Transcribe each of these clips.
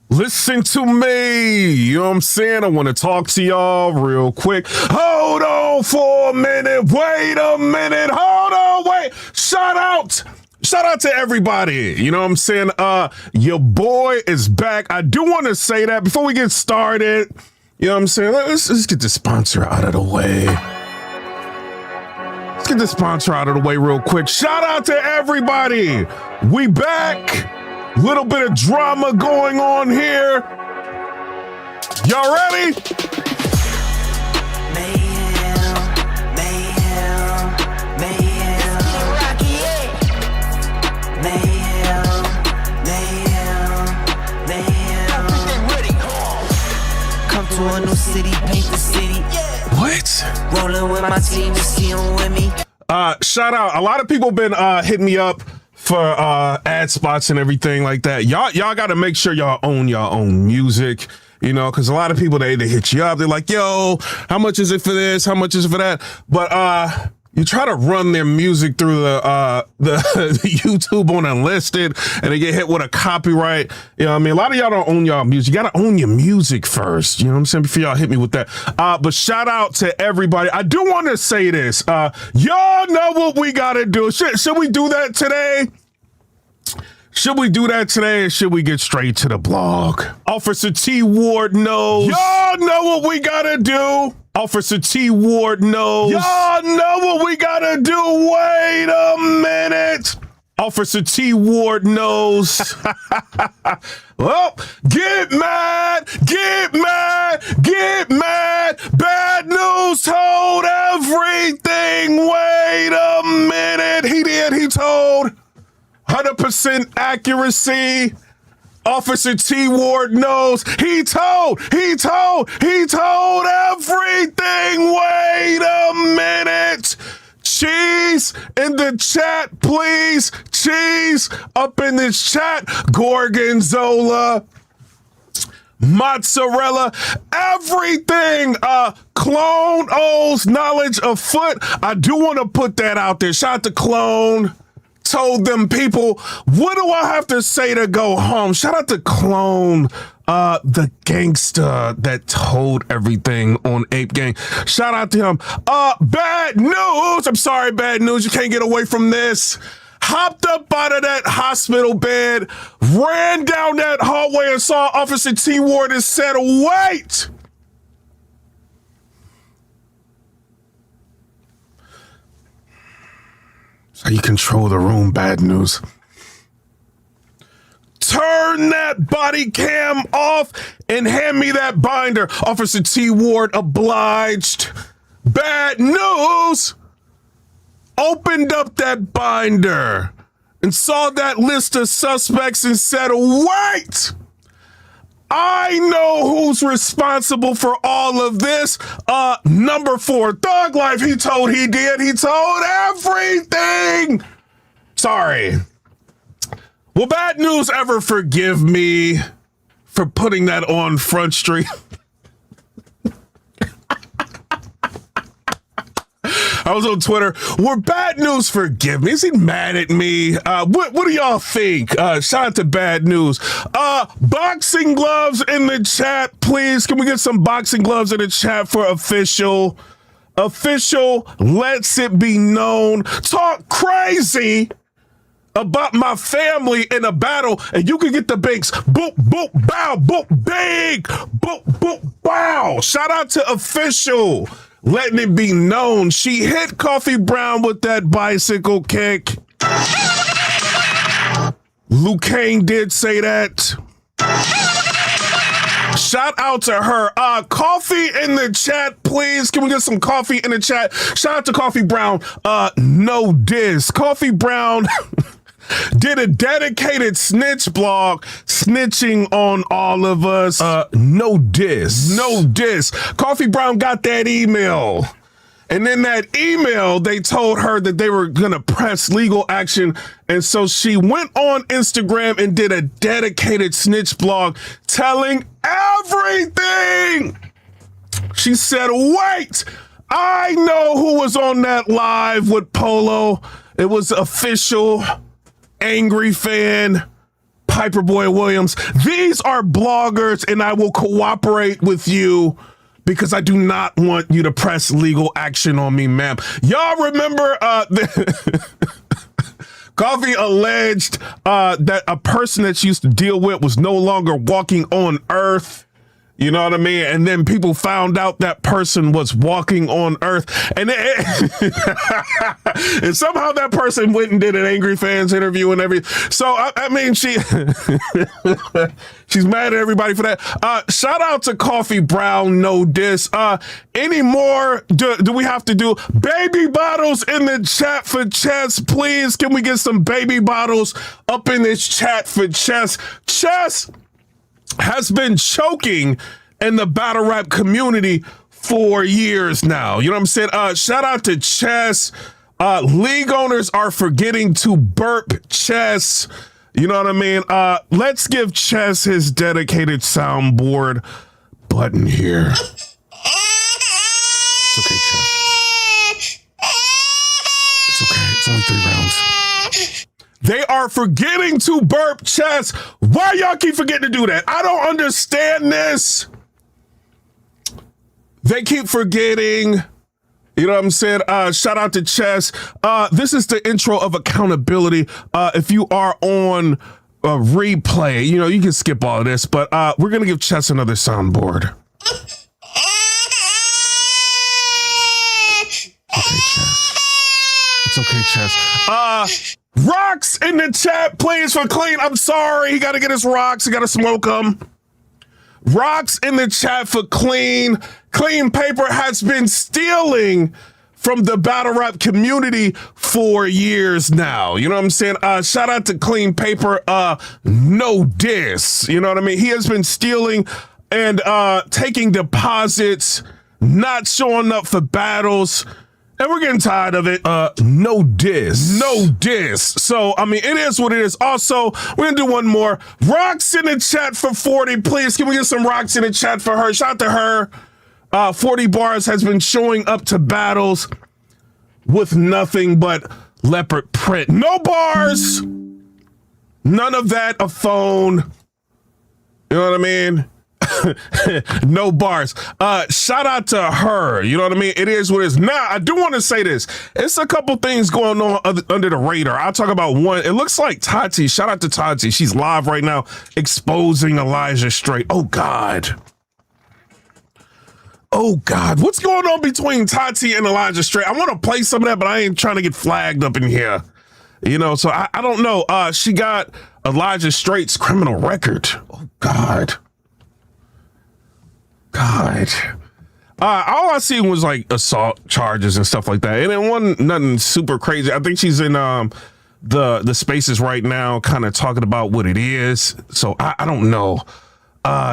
Listen to me, you know what I'm saying? I want to talk to y'all real quick. Hold on for a minute, wait a minute, hold on, wait. Shout out to everybody, you know what I'm saying? Your boy is back. I do want to say that before we get started, you know what I'm saying? Let's get the sponsor out of the way. Let's get the sponsor out of the way real quick. Shout out to everybody. We back. Little bit of drama going on here. Y'all ready? Come to a new city, paint the city. What? Rolling with my team, you see them with me. Shout out. A lot of people been hitting me up for ad spots and everything like that. Y'all got to make sure y'all own your own music, you know, because a lot of people, they hit you up. They're like, yo, how much is it for this? How much is it for that? But you try to run their music through the YouTube on unlisted and they get hit with a copyright. You know what I mean? A lot of y'all don't own y'all music. You got to own your music first. You know what I'm saying? Before y'all hit me with that. But shout out to everybody. I do want to say this. Y'all know what we got to do. Should we do that today? Should we do that today or should we get straight to the blog? Officer T. Ward knows. Y'all know what we got to do. Officer T. Ward knows. Y'all know what we gotta do. Wait a minute. Officer T. Ward knows. Well, get mad, get mad, get mad. Bad news told everything. Wait a minute. He told 100% accuracy. Officer T. Ward knows. He told everything. Wait a minute. Cheese in the chat, please. Cheese up in this chat. Gorgonzola, mozzarella, everything. Clone O's knowledge of foot. I do want to put that out there. Shout out to Clone. Told them people, what do I have to say to go home? Shout out to Clone, the gangster that told everything on Ape Gang. Shout out to him. Bad news. I'm sorry, bad news. You can't get away from this. Hopped up out of that hospital bed, ran down that hallway and saw Officer T. Ward and said, wait. How you control the room, bad news. Turn that body cam off and hand me that binder. Officer T. Ward obliged. Bad news. Opened up that binder and saw that list of suspects and said, wait. I know who's responsible for all of this. Number 4, Thug Life. He told he did. He told everything. Sorry. Will Bad News ever forgive me for putting that on Front Street? I was on Twitter. Will Bad News forgive me? Is he mad at me? What do y'all think? Shout out to Bad News. Boxing gloves in the chat, please. Can we get some boxing gloves in the chat for official? Official, lets it be known. Talk crazy about my family in a battle, and you can get the banks. Boop, boop, bow, boop, big. Boop, boop, bow. Shout out to official. Letting it be known, she hit Coffee Brown with that bicycle kick. Luke Kane did say that. Shout out to her. Coffee in the chat, please. Can we get some coffee in the chat? Shout out to Coffee Brown. No diss. Coffee Brown did a dedicated snitch blog snitching on all of us. No diss. No diss. Coffee Brown got that email. And in that email, they told her that they were going to press legal action. And so she went on Instagram and did a dedicated snitch blog telling everything. She said, wait, I know who was on that live with Polo. It was official. Angry fan, PIPERBOY Williams. These are bloggers, and I will cooperate with you because I do not want you to press legal action on me, ma'am. Y'all remember Coffee alleged that a person that she used to deal with was no longer walking on Earth. You know what I mean? And then people found out that person was walking on Earth. And, and somehow that person went and did an Angry Fans interview and everything. So, I mean, she's mad at everybody for that. Shout out to Coffee Brown, no diss. Any more do we have to do? Baby bottles in the chat for Chess, please. Can we get some baby bottles up in this chat for Chess? Chess has been choking in the battle rap community for years now. You know what I'm saying? Shout out to Chess. League owners are forgetting to burp Chess. You know what I mean? Let's give Chess his dedicated soundboard button here. It's okay, Chess. It's okay. It's only 3 rounds. They are forgetting to burp Chess. Why y'all keep forgetting to do that? I don't understand this. They keep forgetting. You know what I'm saying? Shout out to Chess. This is the intro of accountability. If you are on a replay, you know, you can skip all of this, but we're going to give Chess another soundboard. Okay, Chess. It's okay, Chess. Rocks in the chat, please, for Clean. I'm sorry. He got to get his rocks. He got to smoke them. Rocks in the chat for Clean. Clean Paper has been stealing from the battle rap community for years now. You know what I'm saying? Shout out to Clean Paper. No diss. You know what I mean? He has been stealing and taking deposits, not showing up for battles. And we're getting tired of it. No diss. No diss. So, I mean, it is what it is. Also, we're going to do one more. Rocks in the chat for 40, please. Can we get some rocks in the chat for her? Shout out to her. 40 bars has been showing up to battles with nothing but leopard print. No bars. None of that. A phone. You know what I mean? No bars. Shout out to her. You know what I mean? It is what it is. Now, I do want to say this. It's a couple things going on under the radar. I'll talk about one. It looks like Tati. Shout out to Tati. She's live right now exposing Elijah Straight. Oh, God. Oh, God. What's going on between Tati and Elijah Straight? I want to play some of that, but I ain't trying to get flagged up in here. You know, so I don't know. She got Elijah Straight's criminal record. Oh, God. God. All I seen was like assault charges and stuff like that. And it wasn't nothing super crazy. I think she's in the spaces right now kind of talking about what it is. So I don't know.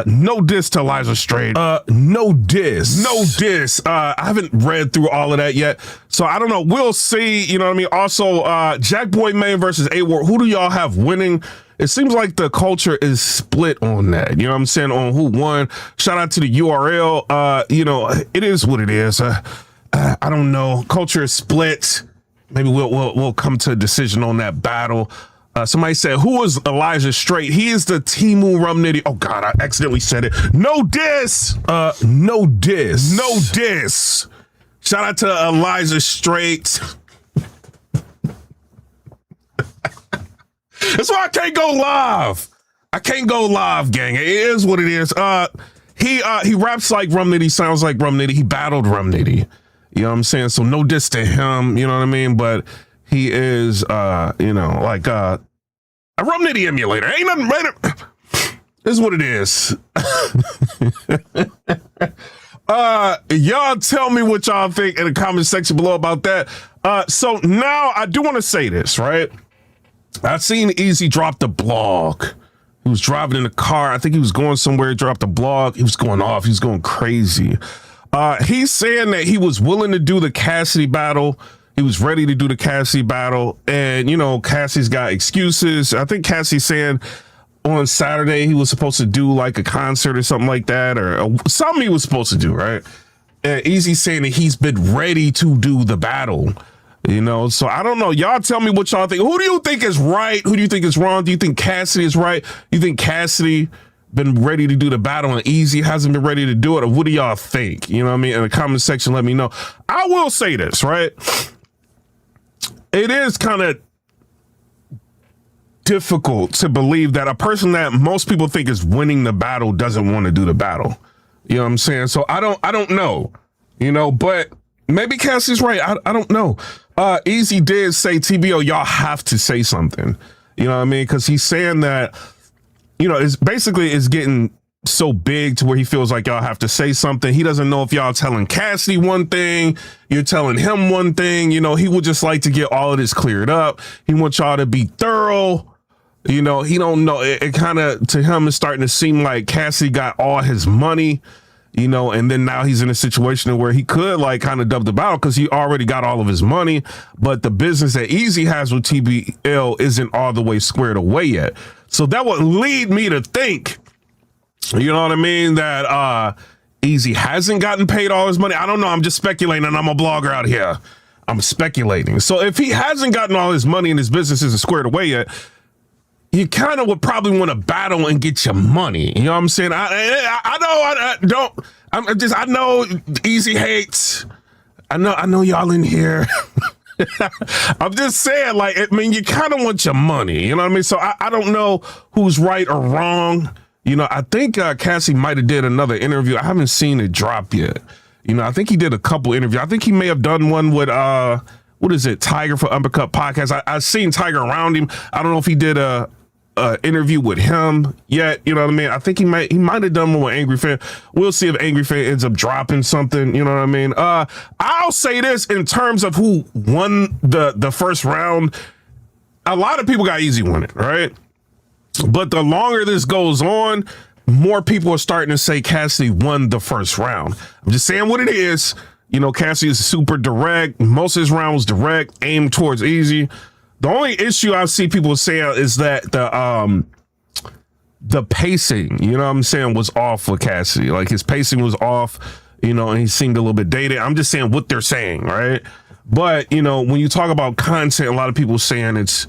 No diss to Elijah Straight. No diss. No diss. I haven't read through all of that yet. So I don't know. We'll see. You know what I mean? Also, Jack Boy Main versus A-War. Who do y'all have winning? It seems like the culture is split on that. You know what I'm saying? On who won. Shout out to the URL. You know, it is what it is. I don't know. Culture is split. Maybe we'll come to a decision on that battle. Somebody said, who was Elijah Straight? He is the Timu Rum Nitty. Oh, God, I accidentally said it. No diss. No diss. No diss. Shout out to Elijah Straight. That's why I can't go live. I can't go live, gang. It is what it is. He raps like Rum Nitty, sounds like Rum Nitty. He battled Rum Nitty. You know what I'm saying? So no diss to him, you know what I mean? But he is, you know, like a Rum Nitty emulator. Ain't nothing better. This is what it is. Y'all tell me what y'all think in the comment section below about that. So now I do want to say this, right? I've seen Eazy drop the blog. He was driving in the car. I think he was going somewhere. He dropped the blog. He was going off. He was going crazy. He's saying that he was willing to do the Cassidy battle. He was ready to do the Cassidy battle. And, you know, Cassidy's got excuses. I think Cassidy's saying on Saturday he was supposed to do like a concert or something like that, or something he was supposed to do, right? And Eazy's saying that he's been ready to do the battle. You know, so I don't know. Y'all tell me what y'all think. Who do you think is right? Who do you think is wrong? Do you think Cassidy is right? You think Cassidy been ready to do the battle and Eazy hasn't been ready to do it? Or what do y'all think? You know what I mean? In the comment section, let me know. I will say this, right? It is kind of difficult to believe that a person that most people think is winning the battle doesn't want to do the battle. You know what I'm saying? So I don't know, you know, but maybe Cassie's right. I don't know. Eazy did say, TBL, y'all have to say something. You know what I mean? Because he's saying that, you know, it's getting so big to where he feels like y'all have to say something. He doesn't know if y'all telling Cassidy one thing, you're telling him one thing. You know, he would just like to get all of this cleared up. He wants y'all to be thorough. You know, he don't know. It kind of, to him, is starting to seem like Cassidy got all his money. You know, and then now he's in a situation where he could like kind of dub the battle because he already got all of his money, but the business that Eazy has with TBL isn't all the way squared away yet. So that would lead me to think, you know what I mean, that Eazy hasn't gotten paid all his money. I don't know. I'm just speculating, and I'm a blogger out here. I'm speculating. So if he hasn't gotten all his money and his business isn't squared away yet, you kind of would probably want to battle and get your money. You know what I'm saying? I know Eazy hates. I know y'all in here. I'm just saying, like, I mean, you kind of want your money. You know what I mean? So I don't know who's right or wrong. You know, I think Cassie might have did another interview. I haven't seen it drop yet. You know, I think he did a couple interviews. I think he may have done one with, what is it? Tiger for Uppercut Podcast. I've seen Tiger around him. I don't know if he did a interview with him yet. You know what I mean? I think he might have done one with Angry Fan. We'll see if Angry Fan ends up dropping something. You know what I mean? I'll say this in terms of who won the first round. A lot of people got Eazy winning, right? But the longer this goes on, more people are starting to say Cassidy won the first round. I'm just saying what it is. You know, Cassidy is super direct. Most of his round was direct, aimed towards Eazy. The only issue I see people saying is that the pacing, you know what I'm saying, was off with Cassidy. Like his pacing was off, you know, and he seemed a little bit dated. I'm just saying what they're saying, right? But, you know, when you talk about content, a lot of people saying it's,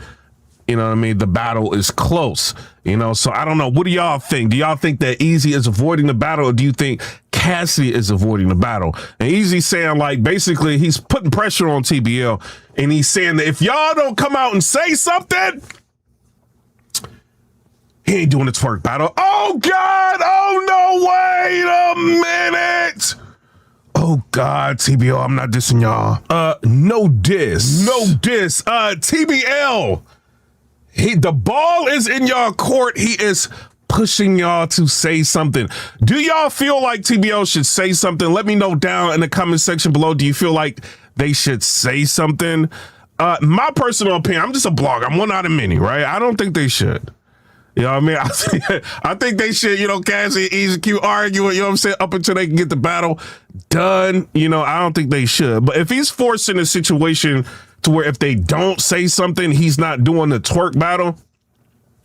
you know what I mean, the battle is close, you know? So I don't know. What do y'all think? Do y'all think that Eazy is avoiding the battle, or do you think Cassidy is avoiding the battle? And Eazy saying, like, basically he's putting pressure on TBL, and he's saying that if y'all don't come out and say something, he ain't doing the twerk battle. Oh God, oh no, wait a minute. Oh God, TBL, I'm not dissing y'all. No diss. TBL. The ball is in y'all court. He is pushing y'all to say something. Do y'all feel like TBL should say something? Let me know down in the comment section below. Do you feel like they should say something? My personal opinion, I'm just a blogger. I'm one out of many, right? I don't think they should. You know what I mean? I think they should, you know, Cassidy, Eazy Q argue it, you know what I'm saying, up until they can get the battle done. You know, I don't think they should. But if he's forced in a situation to where if they don't say something, he's not doing the twerk battle,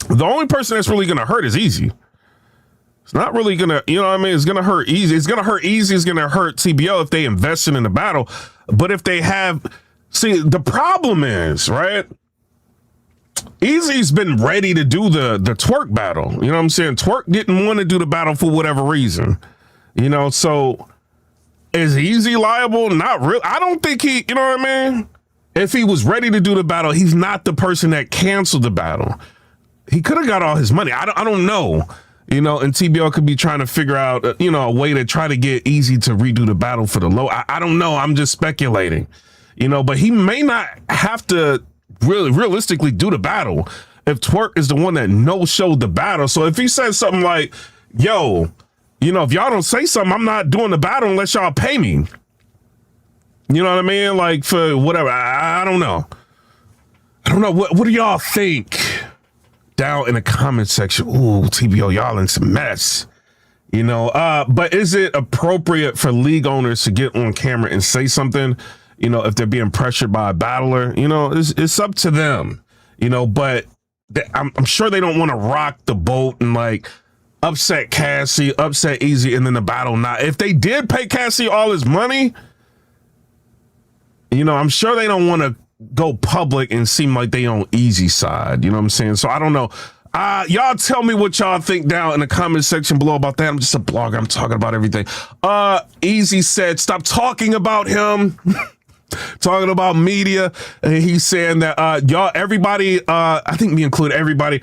the only person that's really going to hurt is Eazy. It's not really going to, you know what I mean? It's going to hurt Eazy. It's going to hurt Eazy. It's going to hurt TBL if they invested in the battle. But if they have, see, the problem is, right? Eazy's been ready to do the twerk battle. You know what I'm saying? Twerk didn't want to do the battle for whatever reason. You know, so is Eazy liable? Not really. I don't think he, you know what I mean? If he was ready to do the battle, he's not the person that canceled the battle. He could have got all his money. I don't know. You know, and TBL could be trying to figure out, you know, a way to try to get Eazy to redo the battle for the low. I don't know. I'm just speculating, you know, but he may not have to really realistically do the battle if Twerk is the one that no-showed the battle. So if he says something like, yo, you know, if y'all don't say something, I'm not doing the battle unless y'all pay me. You know what I mean? Like for whatever. I don't know. I don't know. What do y'all think? Down in the comment section. Ooh, TBL, y'all in some mess. You know, but is it appropriate for league owners to get on camera and say something, you know, if they're being pressured by a battler? You know, it's up to them, you know, but I'm sure they don't want to rock the boat and like upset Cassie, upset Eazy, and then the battle not. If they did pay Cassie all his money, you know, I'm sure they don't want to go public and seem like they on Easy side. You know what I'm saying? So I don't know. Y'all tell me what y'all think down in the comment section below about that. I'm just a blogger. I'm talking about everything. Eazy said, stop talking about him. Talking about media. And he's saying that, y'all, everybody, I think me include everybody,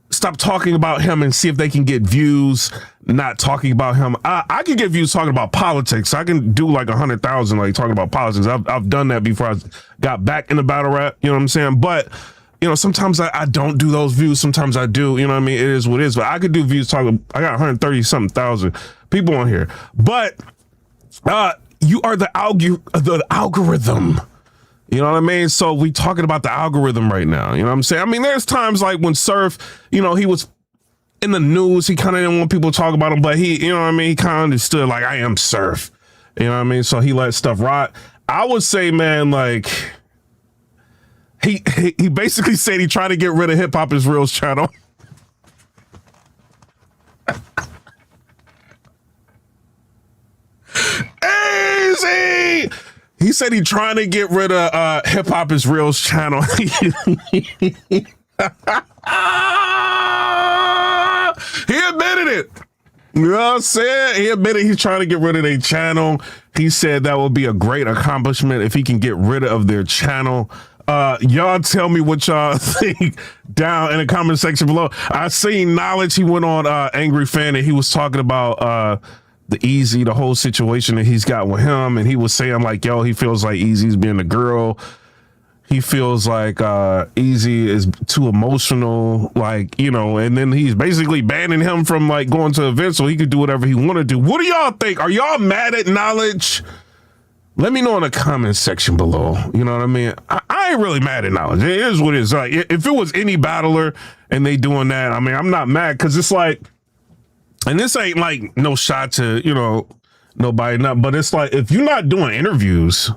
stop talking about him and see if they can get views not talking about him. I can get views talking about politics. I can do like 100,000 like talking about politics. I've done that before I got back into battle rap. You know what I'm saying? But you know, sometimes I don't do those views. Sometimes I do. You know what I mean? It is what it is. But I could do views talking. I got 130 something thousand people on here. But you are the algorithm. You know what I mean? So we talking about the algorithm right now. You know what I'm saying? I mean, there's times like when Surf, you know, he was in the news. He kind of didn't want people to talk about him, but he, you know what I mean? He kind of understood like, I am Surf. You know what I mean? So he let stuff rot. I would say, man, like he basically said he tried to get rid of Hip Hop Is Real's channel. Easy. He said he trying to get rid of Hip Hop Is Real's channel. He admitted it. You know what I'm saying? He admitted he's trying to get rid of their channel. He said that would be a great accomplishment if he can get rid of their channel. Y'all tell me what y'all think down in the comment section below. I seen Knowledge. He went on Angry Fan and he was talking about the Eazy, the whole situation that he's got with him, and he was saying like, yo, he feels like Eazy's being a girl. He feels like Eazy is too emotional, like, you know, and then he's basically banning him from like going to events so he could do whatever he want to do. What do y'all think? Are y'all mad at Knowledge? Let me know in the comment section below. You know what I mean? I ain't really mad at Knowledge. It is what it is. Like, if it was any battler and they doing that, I mean, I'm not mad because it's like, and this ain't like no shot to, you know, nobody, not, but it's like, if you're not doing interviews,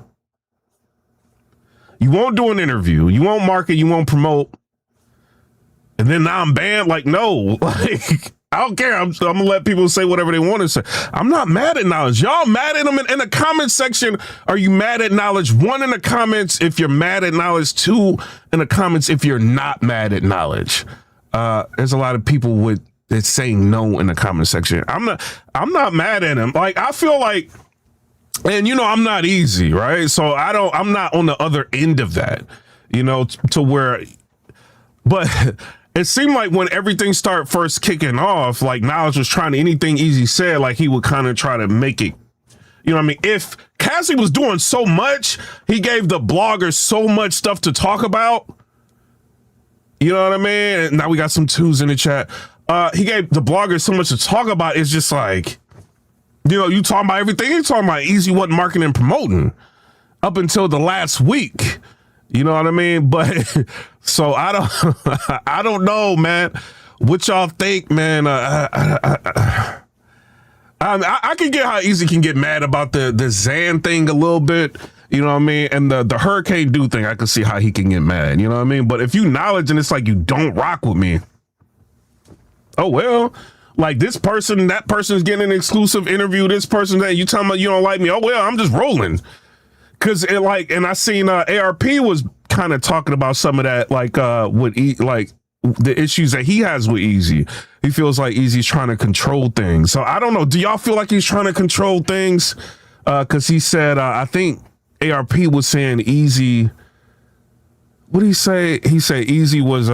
you won't do an interview, you won't market, you won't promote, and then now I'm banned. Like, no, like, I don't care. I'm gonna let people say whatever they want to say. I'm not mad at Knowledge. Y'all mad at him in the comment section. Are you mad at Knowledge? 1 in the comments if you're mad at Knowledge. 2 in the comments if you're not mad at Knowledge. There's a lot of people that's saying no in the comment section. I'm not mad at him. Like, I feel like, and you know, I'm not Eazy, right? So I'm not on the other end of that, you know, to where, but it seemed like when everything started first kicking off, like Knowledge was trying to, anything Eazy said, like he would kind of try to make it, you know what I mean? If Cassidy was doing so much, he gave the bloggers so much stuff to talk about. You know what I mean? And now we got some 2s in the chat. He gave the bloggers so much to talk about. It's just like, you know, you talking about everything. You talking about Eazy wasn't marketing and promoting up until the last week. You know what I mean? But so I don't know, man. What y'all think, man? I can get how Eazy can get mad about the Zan thing a little bit. You know what I mean? And the Hurricane Dude thing, I can see how he can get mad. You know what I mean? But if you Knowledge and it's like you don't rock with me, oh well, like this person, that person's getting an exclusive interview. This person, that you talking about you don't like me. Oh well, I'm just rolling. Cause it like, and I seen ARP was kind of talking about some of that, like with like the issues that he has with Eazy. He feels like Eazy's trying to control things. So I don't know. Do y'all feel like he's trying to control things? Cause he said, I think ARP was saying Eazy. What did he say? He said Eazy was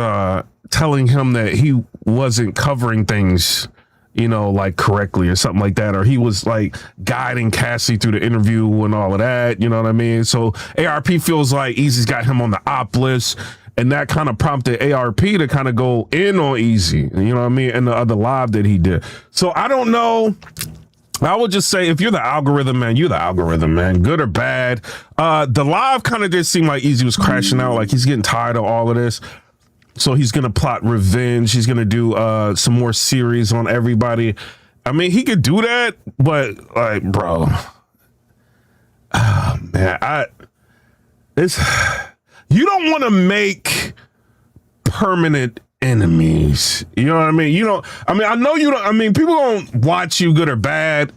telling him that he wasn't covering things, you know, like correctly or something like that, or he was like guiding Cassidy through the interview and all of that, you know what I mean? So ARP feels like Eazy's got him on the op list, and that kind of prompted ARP to kind of go in on Eazy, you know what I mean, and the other live that he did. So I don't know. I would just say, if you're the algorithm, man, you're the algorithm, man, good or bad. The live kind of did seem like Eazy was crashing out, like he's getting tired of all of this. So he's going to plot revenge. He's going to do some more series on everybody. I mean, he could do that, but like, bro, man, you don't want to make permanent enemies. You know what I mean? You don't, I mean, I know you don't, I mean, people don't watch you good or bad,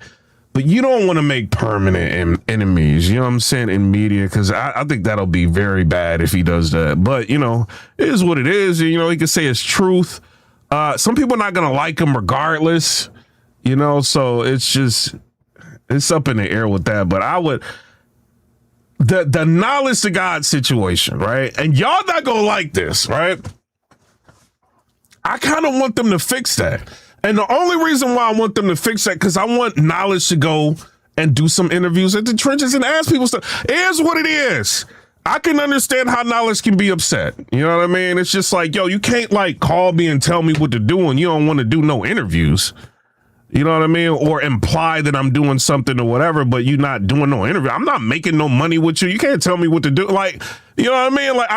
but you don't want to make permanent enemies, you know what I'm saying, in media, because I think that'll be very bad if he does that. But, you know, it is what it is. You know, he can say his truth. Some people are not going to like him regardless, you know, so it's up in the air with that. But I would, the knowledge to God situation, right? And y'all not going to like this, right? I kind of want them to fix that. And the only reason why I want them to fix that, because I want knowledge to go and do some interviews at the trenches and ask people stuff. Here's what it is. I can understand how knowledge can be upset. You know what I mean? It's just like, yo, you can't like call me and tell me what to do and you don't want to do no interviews. You know what I mean? Or imply that I'm doing something or whatever, but you're not doing no interview. I'm not making no money with you. You can't tell me what to do. Like, you know what I mean? Like,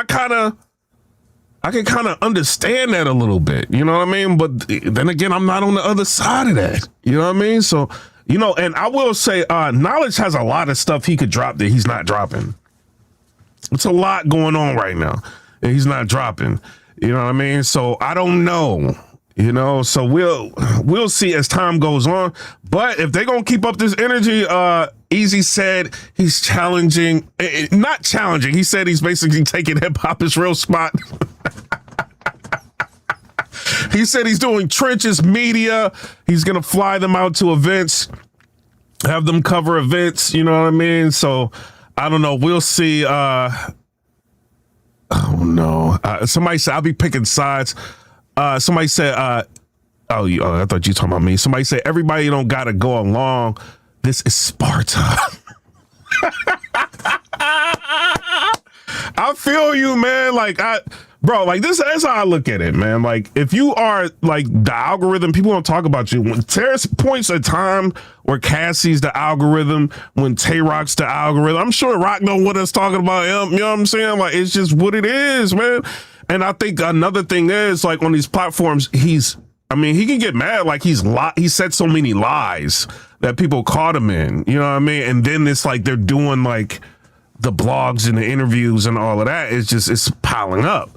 I can kind of understand that a little bit, you know what I mean? But then again, I'm not on the other side of that, you know what I mean? So, you know, and I will say, Knowledge has a lot of stuff he could drop that he's not dropping. It's a lot going on right now and he's not dropping, you know what I mean? So I don't know, you know, so we'll see as time goes on. But if they're going to keep up this energy, Eazy said he's challenging, not challenging. He said he's basically taking hip hop his real spot. He said he's doing trenches media. He's going to fly them out to events, have them cover events. You know what I mean? So I don't know. We'll see. Oh no. Somebody said I'll be picking sides. Somebody said, I thought you were talking about me. Somebody said everybody don't got to go along. This is Sparta. I feel you, man. Like bro, like that's how I look at it, man. Like if you are like the algorithm, people don't talk about you. When there's points of time where Cassie's the algorithm, when Tay Rock's the algorithm, I'm sure Rock know what us talking about him. You know what I'm saying? Like it's just what it is, man. And I think another thing is like on these platforms, he can get mad. Like he said so many lies that people caught him in, you know what I mean? And then it's like they're doing like the blogs and the interviews and all of that. It's piling up,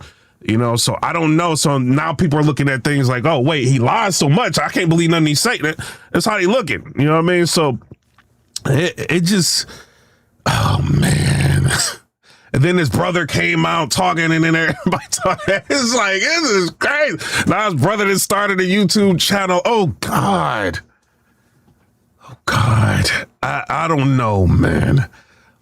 you know? So I don't know. So now people are looking at things like, oh, wait, he lies so much. I can't believe nothing he's saying. That's how they looking, you know what I mean? So it just, oh man. And then his brother came out talking and then everybody talking. It's like, this is crazy. Now his brother just started a YouTube channel. Oh God. I don't know, man.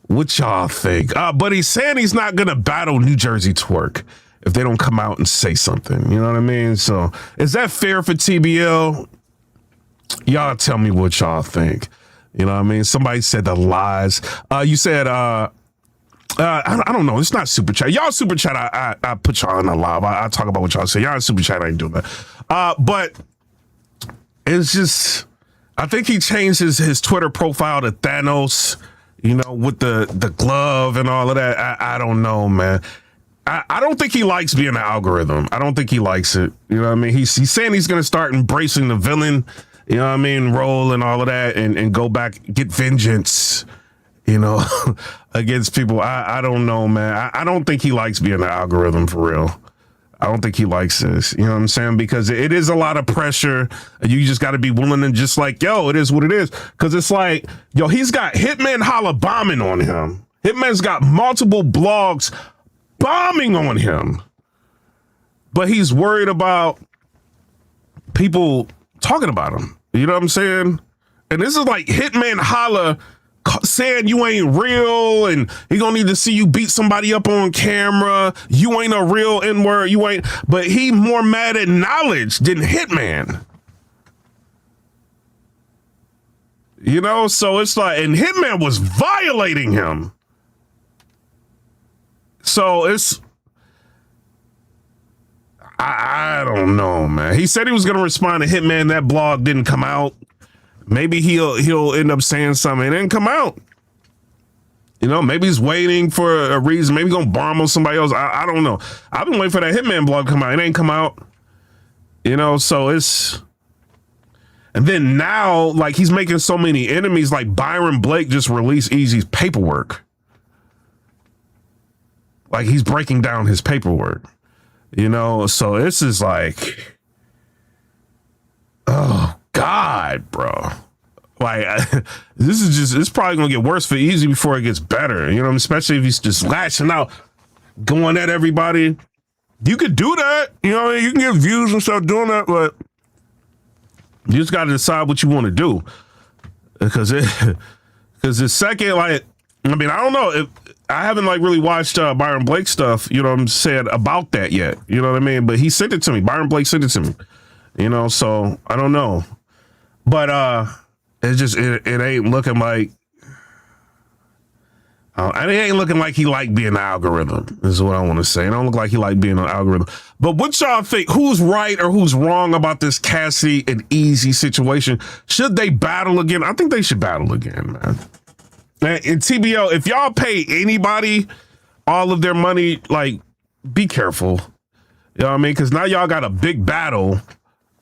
What y'all think? But he's saying he's not going to battle New Jersey Twerk if they don't come out and say something. You know what I mean? So is that fair for TBL? Y'all tell me what y'all think. You know what I mean? Somebody said the lies. You said, I don't know. It's not super chat. Y'all super chat. I put y'all in a live. I talk about what y'all say. Y'all super chat. I ain't doing that. But it's just, I think he changed his Twitter profile to Thanos, you know, with the glove and all of that. I don't know, man. I don't think he likes being an algorithm. I don't think he likes it. You know what I mean? He's saying he's going to start embracing the villain, you know what I mean, role and all of that and go back, get vengeance, you know, against people. I don't know, man. I don't think he likes being an algorithm for real. I don't think he likes this. You know what I'm saying? Because it is a lot of pressure. You just got to be willing to just like, yo, it is what it is. Because it's like, yo, he's got Hitman Holla bombing on him. Hitman's got multiple blogs bombing on him. But he's worried about people talking about him. You know what I'm saying? And this is like Hitman Holla saying you ain't real and he gonna need to see you beat somebody up on camera. You ain't a real N-word. You ain't. But he more mad at Knowledge than Hitman. You know, so it's like, and Hitman was violating him. So it's, I don't know, man. He said he was gonna respond to Hitman. That blog didn't come out. Maybe he'll end up saying something. It didn't come out. You know, maybe he's waiting for a reason. Maybe he's gonna bomb on somebody else. I don't know. I've been waiting for that Hitman blog to come out. It ain't come out. You know, so it's, and then now, like, he's making so many enemies. Like Byron Blake just released Eazy's paperwork. Like he's breaking down his paperwork. You know, so this is like, oh God, bro. Like, it's probably gonna get worse for Eazy before it gets better. You know, especially if he's just lashing out, going at everybody. You could do that. You know, you can get views and stuff doing that, but you just got to decide what you want to do. Because the second, like, I mean, I don't know. I haven't like really watched Byron Blake stuff, you know what I'm saying, about that yet. You know what I mean? But he sent it to me. Byron Blake sent it to me. You know, so I don't know. But it's just it ain't looking like it ain't looking like he like being an algorithm, is what I want to say. It don't look like he like being an algorithm. But what y'all think? Who's right or who's wrong about this Cassidy and Eazy situation? Should they battle again? I think they should battle again, man. In TBL, if y'all pay anybody all of their money, like, be careful. You know what I mean? Because now y'all got a big battle,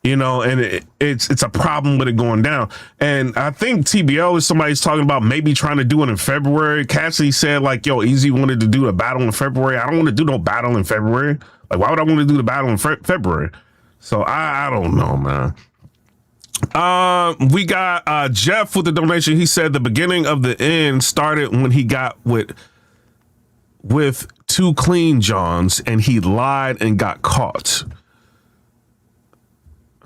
you know, and it's a problem with it going down. And I think TBL is somebody's talking about maybe trying to do it in February. Cassidy said, like, yo, Eazy wanted to do a battle in February. I don't want to do no battle in February. Like, why would I want to do the battle in February? So I don't know, man. We got Jeff with the donation. He said the beginning of the end started when he got with two clean Johns and he lied and got caught.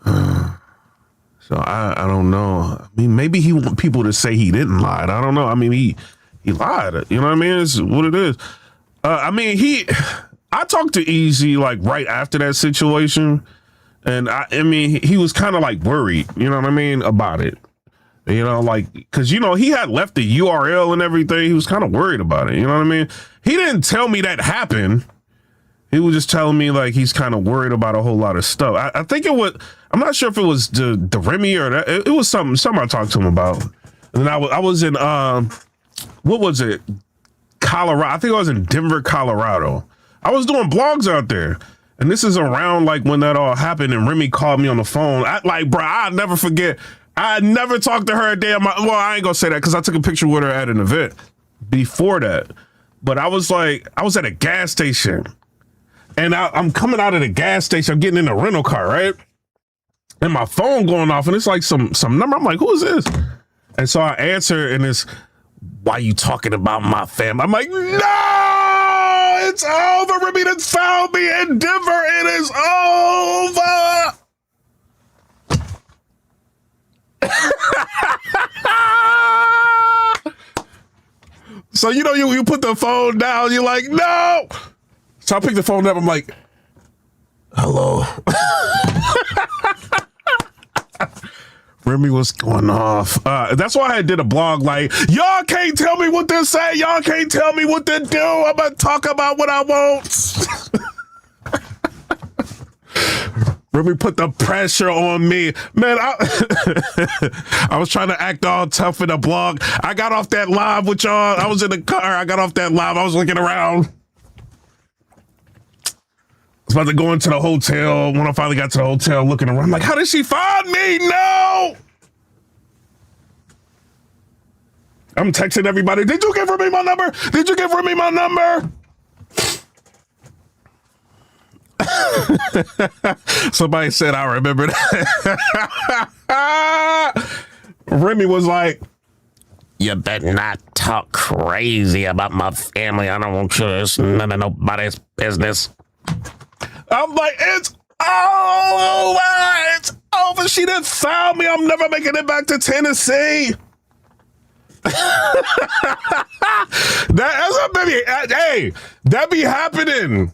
So I don't know. I mean, maybe he want people to say he didn't lie. I don't know. I mean, he lied. You know what I mean? It's what it is. I mean, I talked to Eazy like right after that situation. And I mean, he was kind of like worried, you know what I mean, about it. You know, like, because, you know, he had left the URL and everything. He was kind of worried about it. You know what I mean? He didn't tell me that happened. He was just telling me, like, he's kind of worried about a whole lot of stuff. I think it was, I'm not sure if it was the Remy or that. It was something I talked to him about. And then I was in, what was it? Colorado. I think I was in Denver, Colorado. I was doing blogs out there. And this is around like when that all happened and Remy called me on the phone. I'll never forget. I never talked to her a day of my, well, I ain't gonna say that because I took a picture with her at an event before that. But I was at a gas station and I'm coming out of the gas station. I'm getting in a rental car, right? And my phone going off and it's like some number. I'm like, who is this? And so I answer and it's, why you talking about my family? I'm like, no! It's over. Remy done found me in Denver. It is over. So, you know, you put the phone down. You're like, no. So I pick the phone up. I'm like, hello. Remy was going off. That's why I did a blog like, y'all can't tell me what to say. Y'all can't tell me what to do. I'm going to talk about what I want. Remy put the pressure on me. Man, I was trying to act all tough in a blog. I got off that live with y'all. I was in the car. I got off that live. I was looking around. I was about to go into the hotel. When I finally got to the hotel, looking around, I'm like, how did she find me? No! I'm texting everybody. Did you give Remy my number? Did you give Remy my number? Somebody said, I remember that. Remy was like, you better not talk crazy about my family. I don't want you. It's none of nobody's business. I'm like, it's over. It's over. She done found me. I'm never making it back to Tennessee. That be happening.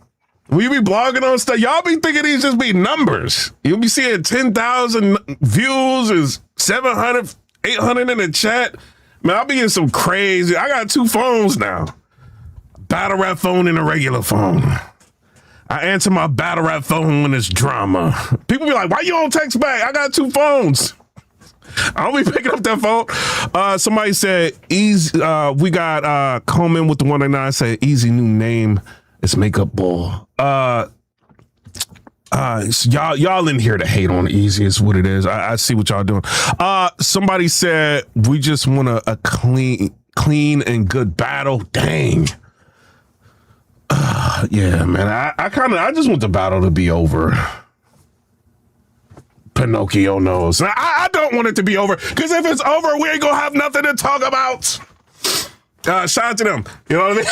We be blogging on stuff. Y'all be thinking these just be numbers. You'll be seeing 10,000 views is 700, 800 in the chat. Man, I'll be getting some crazy. I got two phones now. Battle rap phone and a regular phone. I answer my battle rap phone when it's drama. People be like, why you don't text back? I got two phones. I don't be picking up that phone. Somebody said, Eazy, we got Coleman with the 199 said, Eazy new name is Makeup Bull. Y'all in here to hate on Eazy is what it is. I see what y'all doing. Somebody said, we just want a clean and good battle. Dang. Yeah, man. I just want the battle to be over. Pinocchio knows. I don't want it to be over, because if it's over, we ain't gonna have nothing to talk about. Shout out to them. You know what I mean?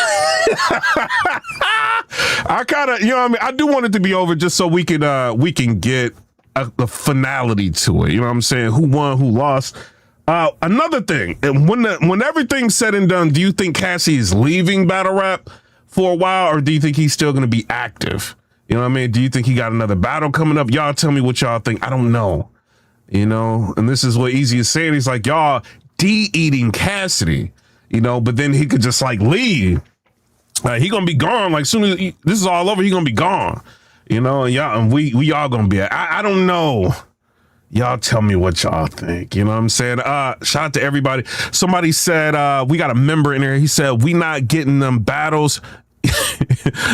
I kind of, you know what I mean? I do want it to be over just so we can get a finality to it. You know what I'm saying? Who won, who lost. Another thing, when everything's said and done, do you think Cassie is leaving battle rap for a while, or do you think he's still going to be active? You know what I mean? Do you think he got another battle coming up? Y'all tell me what y'all think. I don't know. You know, and this is what Eazy is saying. He's like, y'all de-eating Cassidy, you know, but then he could just like leave. He gonna be gone. Like soon as this is all over, he gonna be gone. You know, and we all gonna be. I don't know. Y'all tell me what y'all think. You know what I'm saying? Shout out to everybody. Somebody said, we got a member in there. He said, we not getting them battles.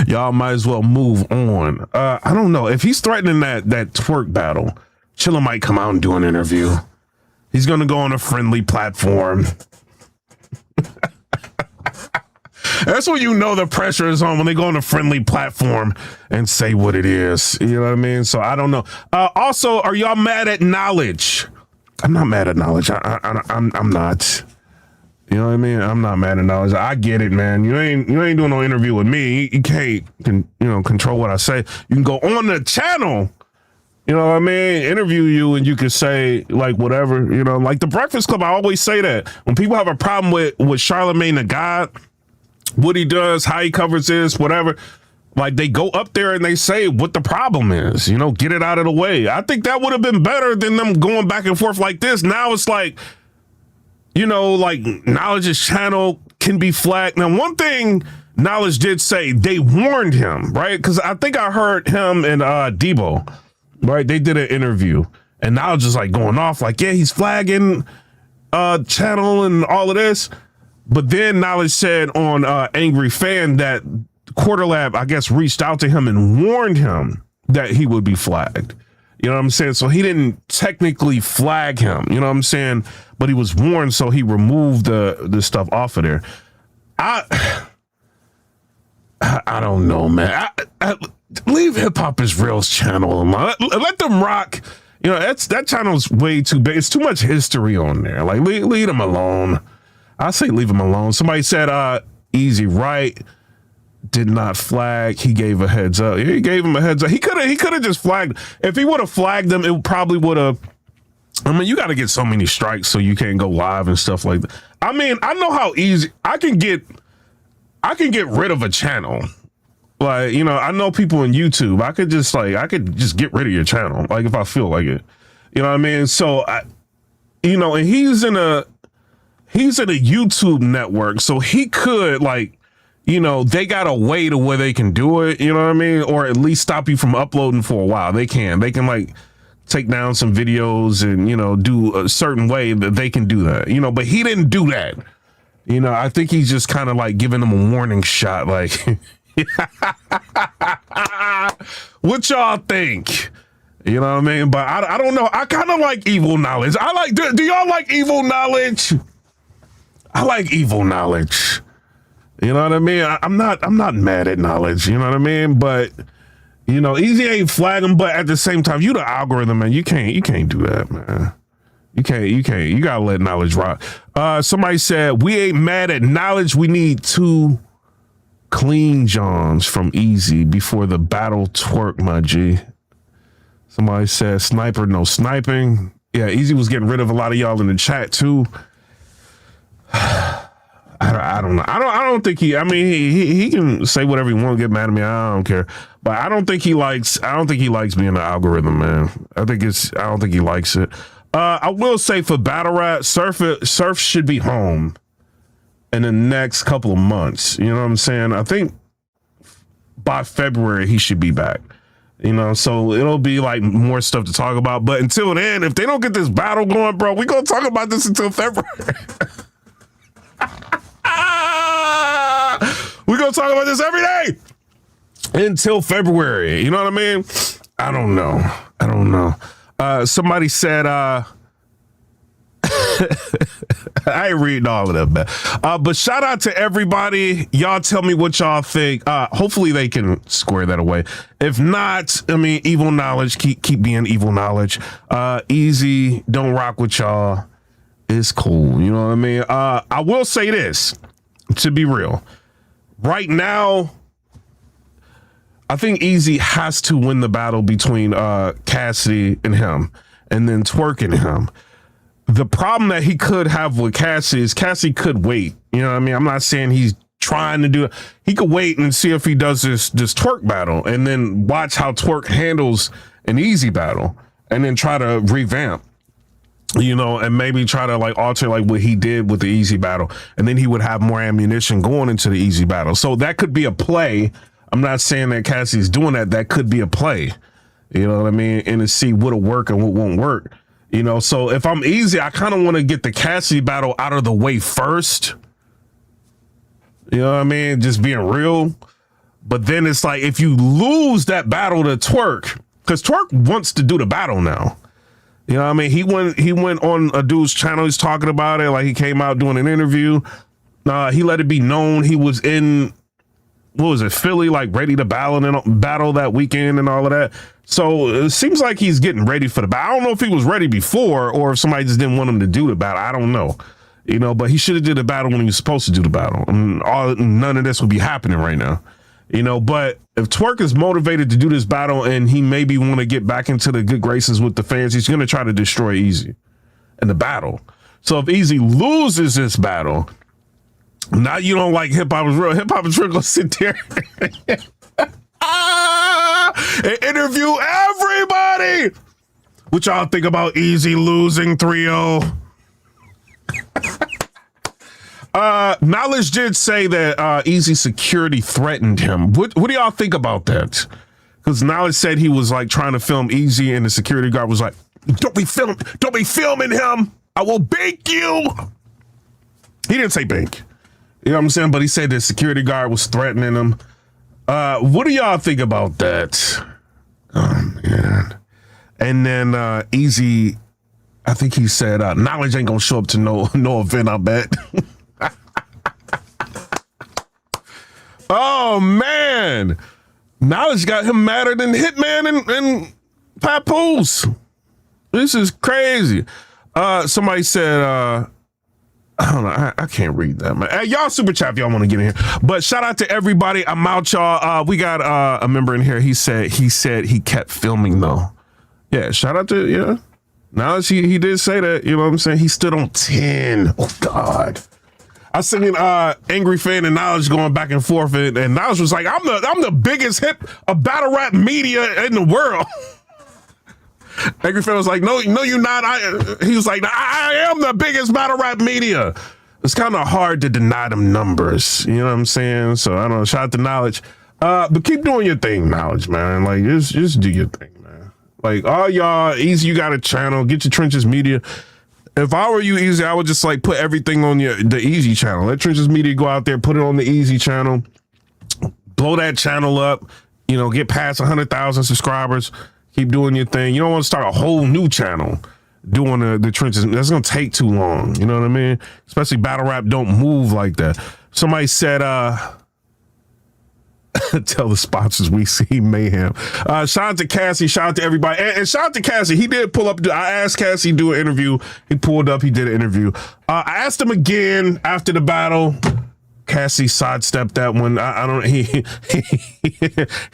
Y'all might as well move on. I don't know. If he's threatening that twerk battle, Chilla might come out and do an interview. He's going to go on a friendly platform. That's when you know the pressure is on, when they go on a friendly platform and say what it is. You know what I mean? So I don't know. Also, are y'all mad at Knowledge? I'm not mad at Knowledge. I'm not. You know what I mean? I'm not mad at Knowledge. I get it, man. You ain't doing no interview with me. You can't control what I say. You can go on the channel. You know what I mean? Interview you and you can say like whatever. You know, like the Breakfast Club. I always say that when people have a problem with Charlemagne the God, what he does, how he covers this, whatever, like they go up there and they say what the problem is, you know, get it out of the way. I think that would have been better than them going back and forth like this. Now it's like, you know, like Knowledge's channel can be flagged. Now, one thing Knowledge did say, they warned him, right? Because I think I heard him and Debo, right? They did an interview and Knowledge is like going off like, yeah, he's flagging channel and all of this. But then Knowledge said on Angry Fan that Quarter Lab, I guess, reached out to him and warned him that he would be flagged. You know what I'm saying? So he didn't technically flag him, you know what I'm saying? But he was warned, so he removed the stuff off of there. I don't know, man. Leave Hip Hop Is Real's channel alone. Let them rock. You know, that channel's way too big. It's too much history on there. Like, leave them alone. I say leave him alone. Somebody said Eazy right did not flag. He gave a heads up. He gave him a heads up. He could have just flagged. If he would have flagged them, it probably would have. I mean, you got to get so many strikes so you can't go live and stuff like that. I mean, I know how easy I can get rid of a channel. Like, you know, I know people in YouTube. I could just get rid of your channel, like if I feel like it. You know what I mean? So and he's in a YouTube network, so he could, like, you know, they got a way to where they can do it, you know what I mean? Or at least stop you from uploading for a while. They can like take down some videos and, you know, do a certain way that they can do that, you know, but he didn't do that. You know, I think he's just kind of like giving them a warning shot, like, what y'all think? You know what I mean? But I don't know. I kind of like Evil Knowledge. Do y'all like Evil Knowledge? I like Evil Knowledge. You know what I mean? I'm not mad at Knowledge. You know what I mean? But, you know, Eazy ain't flagging. But at the same time, you the algorithm, man. You can't do that, man. You can't. You gotta let Knowledge rock. Somebody said we ain't mad at Knowledge. We need 2 clean Johns from Eazy before the battle twerk, my G. Somebody said sniper, no sniping. Yeah, Eazy was getting rid of a lot of y'all in the chat too. I don't know. I don't think he. I mean, he can say whatever he wants. Get mad at me. I don't care. But I don't think he likes being an algorithm, man. I don't think he likes it. I will say for battle rap, Surf should be home in the next couple of months. You know what I'm saying? I think by February he should be back. You know, so it'll be like more stuff to talk about. But until then, if they don't get this battle going, bro, we gonna talk about this until February. We're gonna talk about this every day until February. You know what I mean? I don't know. Somebody said I ain't reading all of them, man. But shout out to everybody. Y'all tell me what y'all think. Hopefully they can square that away. If not, I mean, evil knowledge, keep being evil knowledge. Easy, don't rock with y'all. It's cool. You know what I mean? I will say this, to be real. Right now, I think Eazy has to win the battle between Cassidy and him, and then Twerk and him. The problem that he could have with Cassidy is Cassidy could wait. You know what I mean? I'm not saying he's trying to do it. He could wait and see if he does this Twerk battle and then watch how Twerk handles an Eazy battle and then try to revamp, you know, and maybe try to like alter like what he did with the Eazy battle. And then he would have more ammunition going into the Eazy battle. So that could be a play. I'm not saying that Cassidy's doing that. That could be a play. You know what I mean? And to see what'll work and what won't work. You know, so if I'm Eazy, I kind of want to get the Cassidy battle out of the way first. You know what I mean? Just being real. But then it's like, if you lose that battle to Twerk, because Twerk wants to do the battle now. You know what I mean? He went on a dude's channel. He's talking about it. Like, he came out doing an interview. He let it be known he was in, what was it, Philly, like ready to battle that weekend and all of that. So it seems like he's getting ready for the battle. I don't know if he was ready before or if somebody just didn't want him to do the battle. I don't know, you know, but he should have did the battle when he was supposed to do the battle. And none of this would be happening right now, you know. But if Twerk is motivated to do this battle and he maybe want to get back into the good graces with the fans, he's going to try to destroy Eazy in the battle. So if Eazy loses this battle, now you don't like hip hop is real. Hip hop is real. Go sit there and interview everybody. What y'all think about Eazy losing 3-0? Knowledge did say that Eazy security threatened him. What do y'all think about that? Because Knowledge said he was like trying to film Eazy, and the security guard was like, "Don't be filming him. I will bank you." He didn't say bank. You know what I'm saying? But he said the security guard was threatening him. What do y'all think about that? Oh, man. And then Eazy, I think he said, Knowledge ain't gonna show up to no event, I bet. Oh, man. Knowledge got him madder than Hitman and Papoose. This is crazy. Somebody said, I don't know. I can't read that, man. Hey, y'all super chat if y'all want to get in here. But shout out to everybody. I'm out, y'all. We got a member in here. He said he kept filming though. Yeah, shout out to, yeah. Now he did say that, you know what I'm saying? He stood on 10. Oh God. I seen Angry Fan and Knowledge going back and forth, and Knowledge was like, I'm the biggest battle rap media in the world. Angry Fan was like, no, you're not. He was like, I am the biggest battle rap media. It's kind of hard to deny them numbers. You know what I'm saying? So I don't know. Shout out to Knowledge. But keep doing your thing, Knowledge, man. Like, just do your thing, man. Like, all y'all, Eazy, you got a channel. Get your Trenches Media. If I were you, Eazy, I would just like put everything on the Eazy channel. Let Trenches Media go out there, put it on the Eazy channel, blow that channel up. You know, get past 100,000 subscribers. Keep doing your thing. You don't want to start a whole new channel doing the Trenches. That's going to take too long. You know what I mean? Especially battle rap don't move like that. Somebody said, tell the sponsors we see mayhem. Shout out to Cassie. Shout out to everybody. And shout out to Cassie. He did pull up. I asked Cassie to do an interview. He pulled up. He did an interview. I asked him again after the battle. Cassie sidestepped that one. I don't. He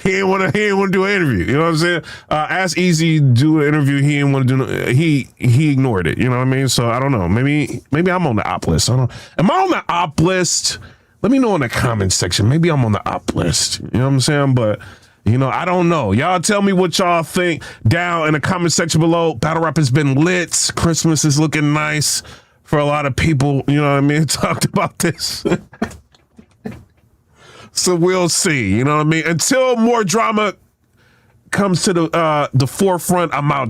didn't want to do an interview. You know what I'm saying? Asked Eazy to do an interview. He didn't want to do. He ignored it. You know what I mean? So I don't know. Maybe I'm on the op list. I don't know. Am I on the op list? Let me know in the comments section. Maybe I'm on the op list. You know what I'm saying? But you know, I don't know. Y'all tell me what y'all think down in the comment section below. Battle rap has been lit. Christmas is looking nice for a lot of people. You know what I mean? Talked about this. So we'll see, you know what I mean? Until more drama comes to the forefront, I'm out.